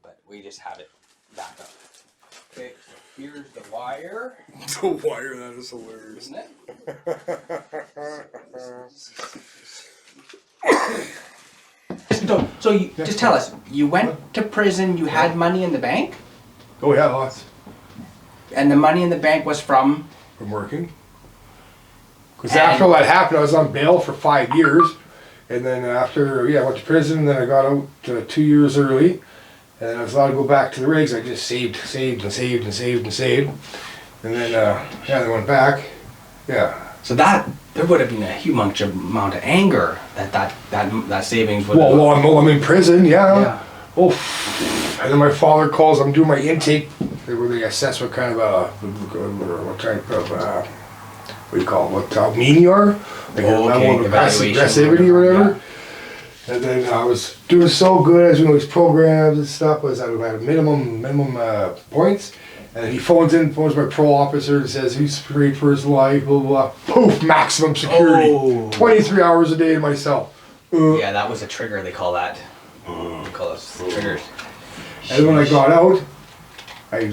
But we just have it back up. Okay, so here's the wire. The wire, that is hilarious. Isn't it? So you just tell us, you went to prison, you had money in the bank? Oh yeah, lots. And the money in the bank was from working. Because after all that happened, I was on bail for 5 years. And then after, I went to prison, then I got out 2 years early. And then I was allowed to go back to the rigs. I just saved. And then, they went back. Yeah. So there would have been a humongous amount of anger that savings would have... Well, I'm in prison, yeah. Oh, and then my father calls, I'm doing my intake, where they assess what kind of, what do you call it, how mean you are? Like your level of aggressivity or whatever. Yeah. And then I was doing so good, I was doing all these programs and stuff, I had minimum points. And he phones my parole officer and says he's afraid for his life, blah, blah, blah. Poof, maximum security. 23 hours a day in my cell. Yeah, that was a trigger, they call that. They call us triggers. And when I got out, I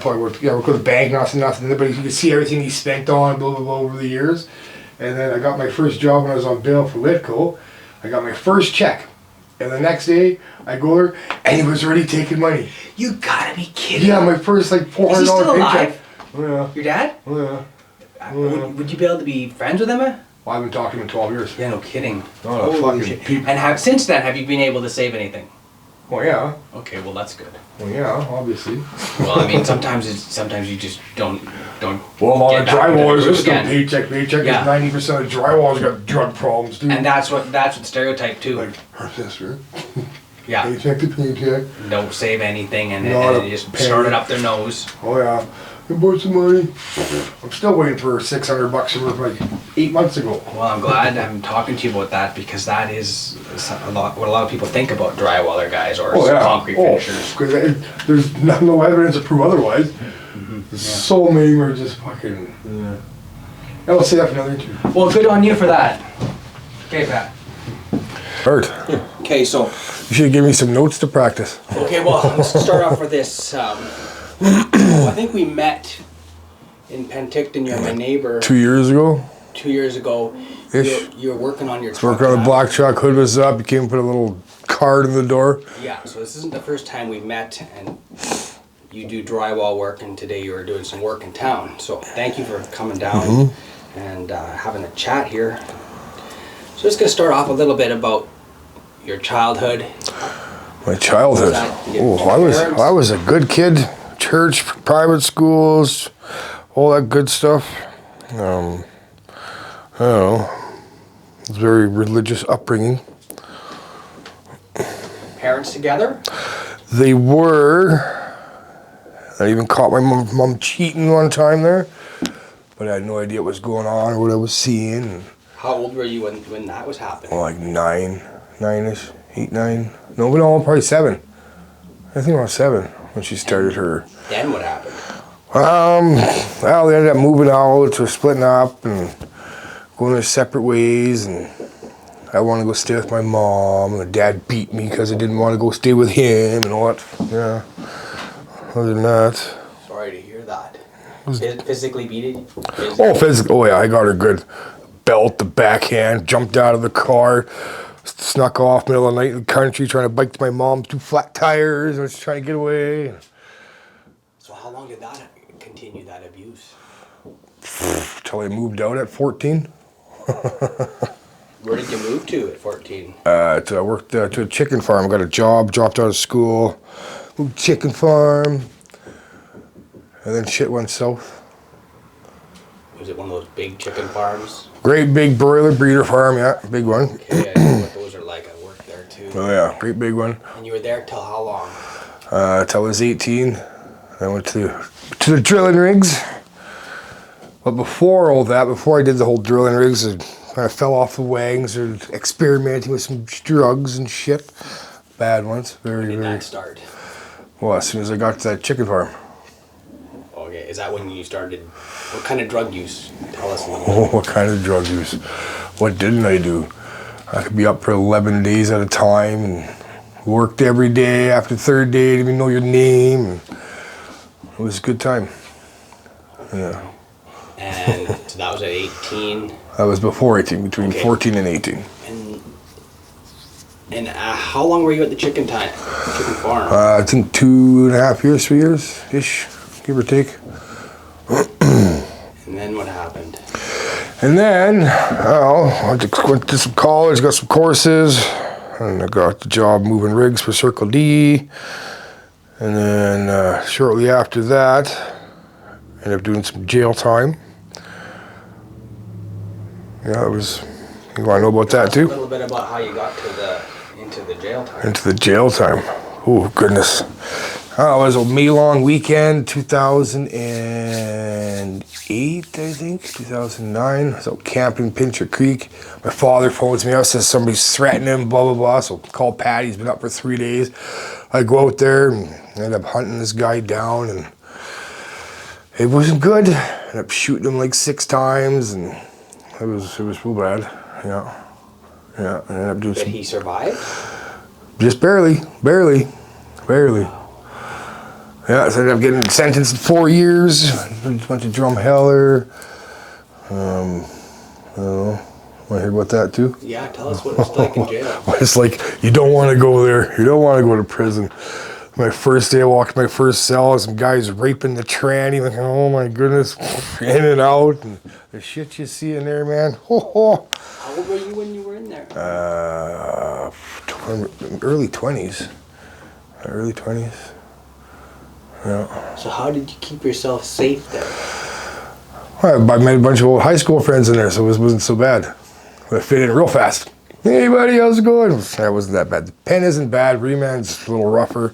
probably worked with the bank, nothing, but you could see everything he spent on, blah, blah, blah, over the years. And then I got my first job when I was on bail for Litco. I got my first check. And the next day, I go there, and he was already taking money. You gotta be kidding. Yeah, my first $400 paycheck. Is he still alive? Oh, yeah. Your dad? Oh, yeah. Would you be able to be friends with him? Well, I've been talking to him in 12 years. Yeah, no kidding. Oh, fucking shit. And since then, have you been able to save anything? Well, yeah. Okay, well that's good. Well, yeah, obviously. Well, I mean, sometimes you just don't. Well, a lot of drywallers are still again. paycheck. Yeah. 90% of drywallers got drug problems, dude. And that's what stereotype too. Like her sister. Yeah. Paycheck to paycheck. Don't save anything, and you just penny. start it up their nose. Oh yeah. I borrowed some money. I'm still waiting for $600 worth 8 months ago. Well, I'm glad I'm talking to you about that, because that is what a lot of people think about drywaller guys or concrete finishers. Because there's no evidence to prove otherwise. There's so many who are just fucking. Yeah. I'll say that for another interview. Well, good on you for that. Okay, Pat. Hurt. Okay, so. You should give me some notes to practice. Okay, well, let's start off with this. I think we met in Penticton. You're my neighbor. 2 years ago? 2 years ago. Ish. You were working on your truck. Working on a black truck, hood was up, you came and put a little card in the door. Yeah, so this isn't the first time we've met, and you do drywall work, and today you were doing some work in town. So thank you for coming down and having a chat here. So just gonna start off a little bit about your childhood. My childhood? I was a good kid. Church, private schools, all that good stuff. I don't know. It was a very religious upbringing. Parents together? They were. I even caught my mom cheating one time there, but I had no idea what was going on or what I was seeing. How old were you when that was happening? Like nine-ish, 8, 9. No, probably 7. I think around 7 when she started her. Then what happened? Well, they ended up moving out or splitting up and going their separate ways, and I wanted to go stay with my mom, and my dad beat me because I didn't want to go stay with him and all that. Yeah. Other than that. Sorry to hear that. Physically beating? Physically. Oh yeah, I got her good. Belt, the backhand, jumped out of the car, snuck off middle of the night in the country trying to bike to my mom's 2 flat tires. I was trying to get away. So how long did that continue, that abuse? Till I moved out at 14. Where did you move to at 14? I worked to a chicken farm. Got a job, dropped out of school, moved to chicken farm, and then shit went south. Was it one of those big chicken farms? Great big broiler breeder farm, yeah, big one. Okay, I know what those are like. I worked there too. Oh yeah, great big one. And you were there till how long? Till I was 18. I went to the drilling rigs. But before all that, before I did the whole drilling rigs, I kind of fell off the wagons or experimenting with some drugs and shit. Bad ones, very, When did that start? Well, as soon as I got to that chicken farm. Okay, is that when you started? What kind of drug use? Tell us a little bit. What kind of drug use? What didn't I do? I could be up for 11 days at a time and Worked every day. After the third day, didn't even know your name. And it was a good time. Yeah. And so that was at 18. That was before 18, between 14 and 18. And how long were you at the chicken farm? I think 2.5 years, 3 years-ish, give or take. And then what happened? And then, I went to some college, got some courses, and I got the job moving rigs for Circle D. And then shortly after that, ended up doing some jail time. Yeah, it was. You want to know about that too? A little bit about how you got into the jail time. Into the jail time. Oh goodness. It was a May long weekend, 2008, I think, 2009. I was out camping Pincher Creek. My father phones me up, says somebody's threatening him, blah, blah, blah. So call Patty, he's been up for 3 days. I go out there and end up hunting this guy down, and it wasn't good. Ended up shooting him like 6 times, and it was real bad. Yeah. I ended up doing Did he survive? Just barely. Yeah, so I ended up getting sentenced to 4 years. Went to Drumheller. Want to hear about that too? Yeah, tell us what it's like in jail. It's like, you don't want to go there. You don't want to go to prison. My first day, I walked my first cell, some guys raping the tranny. Like, oh my goodness, in and out. And the shit you see in there, man. How old were you when you were in there? Early 20s. Early 20s. Yeah. So how did you keep yourself safe there? Well, I met a bunch of old high school friends in there, so it wasn't so bad. I fit in real fast. Hey buddy, how's it going? That wasn't that bad. The pen isn't bad. Remand's a little rougher.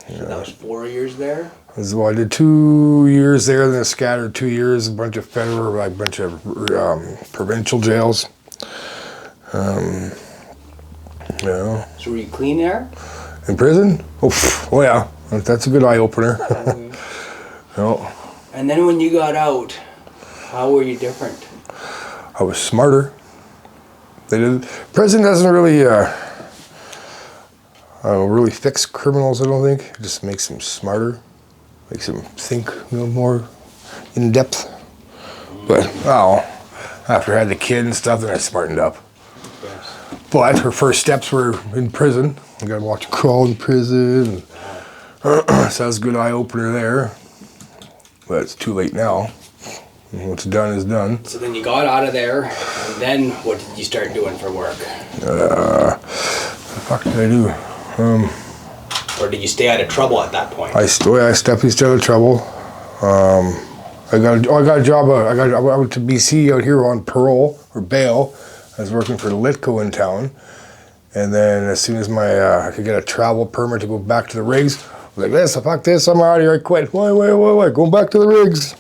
So that was 4 years there? Well, I did 2 years there, then I scattered 2 years, a bunch of federal, like a bunch of provincial jails. Yeah. So were you clean there? In prison? Oh yeah, that's a good eye opener. No. And then when you got out, how were you different? I was smarter. Prison doesn't really really fix criminals, I don't think. It just makes them smarter, makes them think more in depth. But after I had the kid and stuff, then I smartened up. Yes. But her first steps were in prison. I got to watch her crawl in prison. So that was a good eye opener there. But it's too late now. What's done is done. So then you got out of there, and then what did you start doing for work? What the fuck did I do? Or did you stay out of trouble at that point? I definitely stayed out of trouble. I got a job. I went to BC out here on parole or bail. I was working for Litco in town, and then as soon as I could get a travel permit to go back to the rigs, I was like, fuck this, I'm out of here. I quit. Wait, going back to the rigs.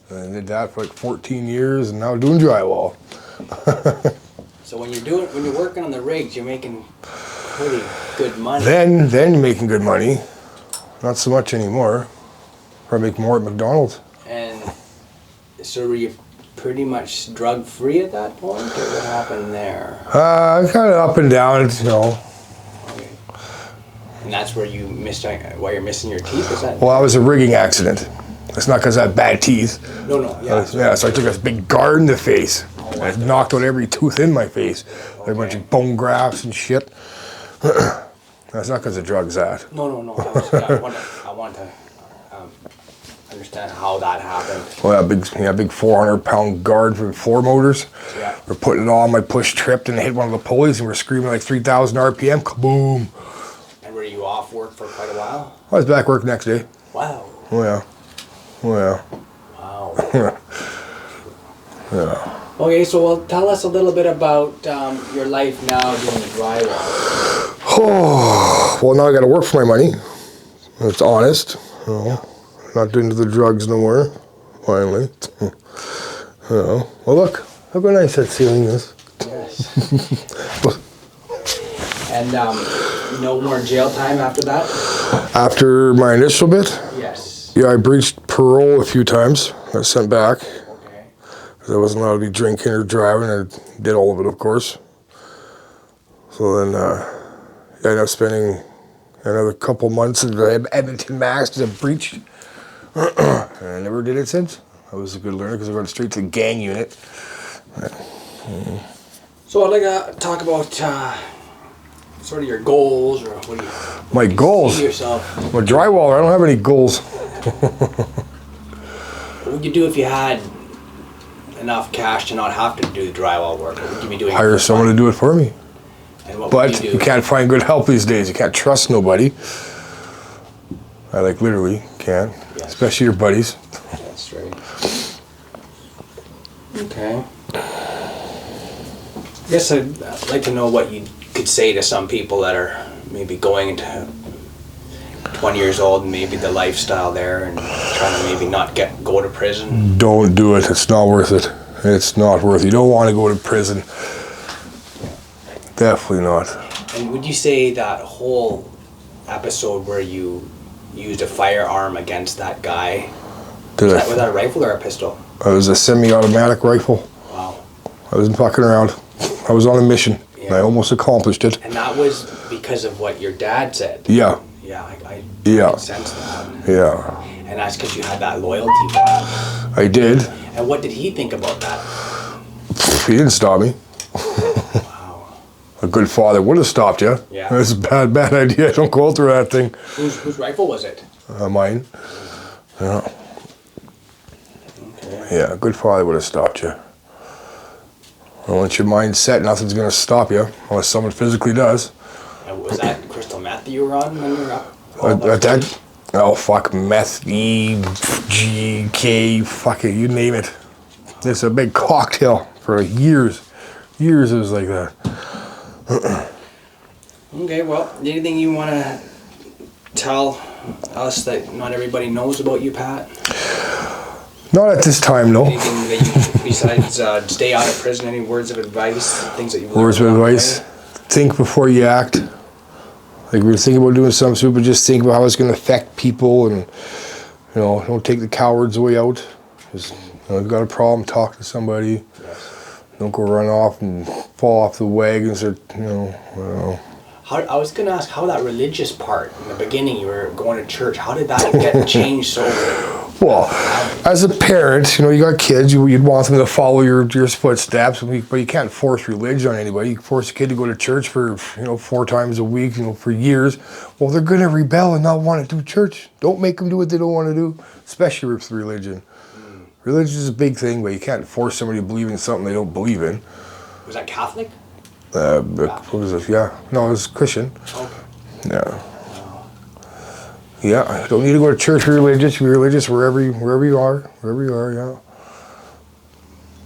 And I did that for like 14 years, and now doing drywall. So when you're working on the rigs, you're making pretty good money. Then you're making good money. Not so much anymore. Probably make more at McDonald's. And so were you pretty much drug free at that point, or what happened there? Kind of up and down, Okay. And that's where you're missing your teeth, is that? Well, that was a rigging accident. It's not because I had bad teeth. No, yeah. So I took a big guard in the face. And I knocked out every tooth in my face. Like a bunch of bone grafts and shit. That's not because of drugs, that. No. I want to understand how that happened. Well, a big 400-pound guard for 4 motors. Yeah. We're putting it on, my push tripped and hit one of the pulleys, and we're screaming like 3,000 RPM. Kaboom! And were you off work for quite a while? I was back work next day. Wow. Oh yeah. Wow. Yeah. Okay, so tell us a little bit about your life now doing the drywall. Oh, well, now I got to work for my money. It's honest. Not doing the drugs no more. Finally. Well, look how nice that ceiling is. Yes. And no more jail time after that? After my initial bit? Yes. Yeah, I breached parole a few times. I got sent back. Okay. I wasn't allowed to be drinking or driving. I did all of it, of course. So then I ended up spending another couple months in the Edmonton Max as a breach. And I never did it since. I was a good learner because I went straight to the gang unit. So I'd like to talk about sort of your goals, or what do you... My goals? See yourself. I'm a drywaller. I don't have any goals. What would you do if you had enough cash to not have to do the drywall work? What would you be doing? Hire someone to do it for me. And what But would you do? you can't find good help these days. You can't trust nobody. I literally can't. Yes. Especially your buddies. That's right. Okay. I guess I'd like to know what you could say to some people that are maybe going into 20 years old and maybe the lifestyle there and trying to maybe not go to prison. Don't do it. It's not worth it. It's not worth it. You don't want to go to prison. Definitely not. And would you say that whole episode where you used a firearm against that guy, was that a rifle or a pistol? It was a semi-automatic rifle. Wow. I wasn't fucking around. I was on a mission. Yeah. And I almost accomplished it. And that was because of what your dad said? Yeah. Yeah, I Yeah. can sense that. Yeah. And that's because you had that loyalty for him. I did. And what did he think about that? He didn't stop me. Wow. A good father would have stopped you. Yeah. That's a bad idea. Don't go through that thing. Whose rifle was it? Mine. Yeah. Okay. Yeah, a good father would have stopped you. And once your mind's set, nothing's going to stop you, unless someone physically does. And was that crystal meth that you were on when you were up? Oh, fuck, meth, E, G, K, fuck it, you name it. It's a big cocktail for years. Years it was like that. Okay, well, anything you want to tell us that not everybody knows about you, Pat? Not at this time, no. Anything that you, besides stay out of prison, any words of advice, things that you've learned? Words of advice, think before you act. Like we're thinking about doing something super, just think about how it's going to affect people, and don't take the coward's way out. Just, you've got a problem, talk to somebody. Yes. Don't go run off and fall off the wagons, or I don't know. I was going to ask how that religious part in the beginning, you were going to church. How did that get changed so? Well, as a parent, you got kids. You'd want them to follow your footsteps, but you can't force religion on anybody. You can force a kid to go to church for 4 times a week, for years. Well, they're going to rebel and not want to do church. Don't make them do what they don't want to do, especially with religion. Religion is a big thing, but you can't force somebody to believe in something they don't believe in. Was that Catholic? What was it? Yeah, no, it was Christian. Okay. Yeah. Yeah, don't need to go to church for religious. Be religious wherever you are. Yeah.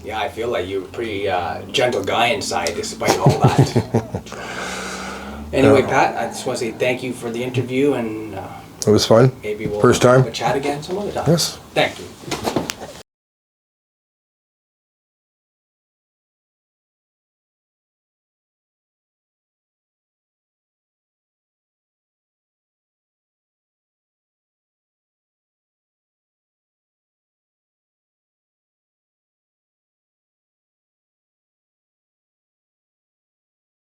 Yeah, I feel like you're a pretty gentle guy inside, despite all that. Anyway, Pat, I just want to say thank you for the interview, and it was fun. maybe we'll First time. have a chat again some other time. Yes. Thank you.